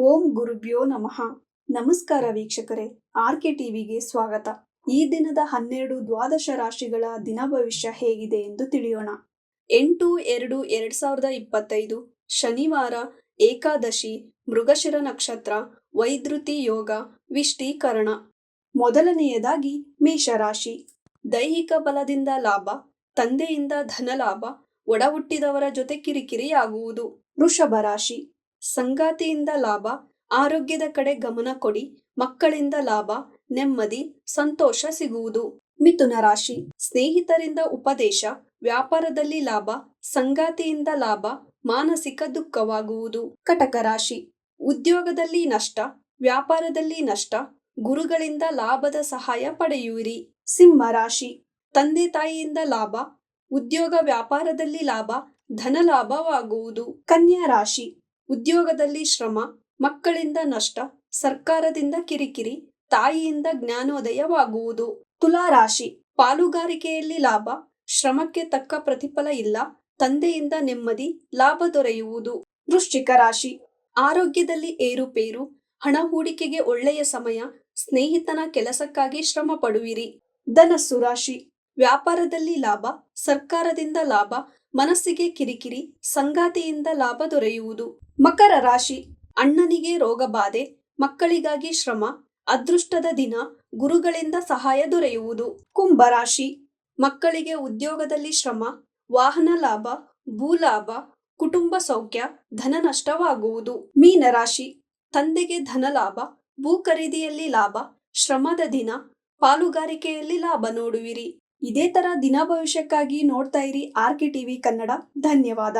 ಓಂ ಗುರುಭ್ಯೋ ನಮಃ. ನಮಸ್ಕಾರ ವೀಕ್ಷಕರೇ, ಆರ್ಕೆ ಟಿವಿಗೆ ಸ್ವಾಗತ. ಈ ದಿನದ 12 ದ್ವಾದಶ ರಾಶಿಗಳ ದಿನ ಭವಿಷ್ಯ ಹೇಗಿದೆ ಎಂದು ತಿಳಿಯೋಣ. 8/2/2025 ಶನಿವಾರ, ಏಕಾದಶಿ, ಮೃಗಶಿರ ನಕ್ಷತ್ರ, ವೈದ್ರುತಿ ಯೋಗ, ವಿಷ್ಟೀಕರಣ. ಮೊದಲನೆಯದಾಗಿ ಮೇಷರಾಶಿ. ದೈಹಿಕ ಬಲದಿಂದ ಲಾಭ, ತಂದೆಯಿಂದ ಧನಲಾಭ, ಒಡ ಹುಟ್ಟಿದವರ ಜೊತೆ ಕಿರಿಕಿರಿಯಾಗುವುದು. ವೃಷಭ ರಾಶಿ. ಸಂಗಾತಿಯಿಂದ ಲಾಭ, ಆರೋಗ್ಯದ ಕಡೆ ಗಮನ ಕೊಡಿ, ಮಕ್ಕಳಿಂದ ಲಾಭ, ನೆಮ್ಮದಿ, ಸಂತೋಷ ಸಿಗುವುದು. ಮಿಥುನ ರಾಶಿ. ಸ್ನೇಹಿತರಿಂದ ಉಪದೇಶ, ವ್ಯಾಪಾರದಲ್ಲಿ ಲಾಭ, ಸಂಗಾತಿಯಿಂದ ಲಾಭ, ಮಾನಸಿಕ ದುಃಖವಾಗುವುದು. ಕಟಕ ರಾಶಿ. ಉದ್ಯೋಗದಲ್ಲಿ ನಷ್ಟ, ವ್ಯಾಪಾರದಲ್ಲಿ ನಷ್ಟ, ಗುರುಗಳಿಂದ ಲಾಭದ ಸಹಾಯ ಪಡೆಯುವಿರಿ. ಸಿಂಹ ರಾಶಿ. ತಂದೆ ತಾಯಿಯಿಂದ ಲಾಭ, ಉದ್ಯೋಗ ವ್ಯಾಪಾರದಲ್ಲಿ ಲಾಭ, ಧನಲಾಭವಾಗುವುದು. ಕನ್ಯಾ ರಾಶಿ. ಉದ್ಯೋಗದಲ್ಲಿ ಶ್ರಮ, ಮಕ್ಕಳಿಂದ ನಷ್ಟ, ಸರ್ಕಾರದಿಂದ ಕಿರಿಕಿರಿ, ತಾಯಿಯಿಂದ ಜ್ಞಾನೋದಯವಾಗುವುದು. ತುಲಾ ರಾಶಿ. ಪಾಲುಗಾರಿಕೆಯಲ್ಲಿ ಲಾಭ, ಶ್ರಮಕ್ಕೆ ತಕ್ಕ ಪ್ರತಿಫಲ ಇಲ್ಲ, ತಂದೆಯಿಂದ ನೆಮ್ಮದಿ, ಲಾಭ ದೊರೆಯುವುದು. ವೃಶ್ಚಿಕ ರಾಶಿ. ಆರೋಗ್ಯದಲ್ಲಿ ಏರುಪೇರು, ಹಣ ಹೂಡಿಕೆಗೆ ಒಳ್ಳೆಯ ಸಮಯ, ಸ್ನೇಹಿತನ ಕೆಲಸಕ್ಕಾಗಿ ಶ್ರಮ ಪಡುವಿರಿ. ಧನಸ್ಸು ರಾಶಿ. ವ್ಯಾಪಾರದಲ್ಲಿ ಲಾಭ, ಸರ್ಕಾರದಿಂದ ಲಾಭ, ಮನಸ್ಸಿಗೆ ಕಿರಿಕಿರಿ, ಸಂಗಾತಿಯಿಂದ ಲಾಭ ದೊರೆಯುವುದು. ಮಕರ ರಾಶಿ. ಅಣ್ಣನಿಗೆ ರೋಗ ಬಾಧೆ, ಮಕ್ಕಳಿಗಾಗಿ ಶ್ರಮ, ಅದೃಷ್ಟದ ದಿನ, ಗುರುಗಳಿಂದ ಸಹಾಯ ದೊರೆಯುವುದು. ಕುಂಭ ರಾಶಿ. ಮಕ್ಕಳಿಗೆ ಉದ್ಯೋಗದಲ್ಲಿ ಶ್ರಮ, ವಾಹನ ಲಾಭ, ಭೂಲಾಭ, ಕುಟುಂಬ ಸೌಖ್ಯ, ಧನ ನಷ್ಟವಾಗುವುದು. ಮೀನ ರಾಶಿ. ತಂದೆಗೆ ಧನಲಾಭ, ಭೂ ಖರೀದಿಯಲ್ಲಿ ಲಾಭ, ಶ್ರಮದ ದಿನ, ಪಾಲುಗಾರಿಕೆಯಲ್ಲಿ ಲಾಭ ನೋಡುವಿರಿ. ಇದೇ ತರ ದಿನ ಭವಿಷ್ಯಕ್ಕಾಗಿ ನೋಡ್ತಾ ಇರಿ ಆರ್ಕೆ ಟಿವಿ ಕನ್ನಡ. ಧನ್ಯವಾದ.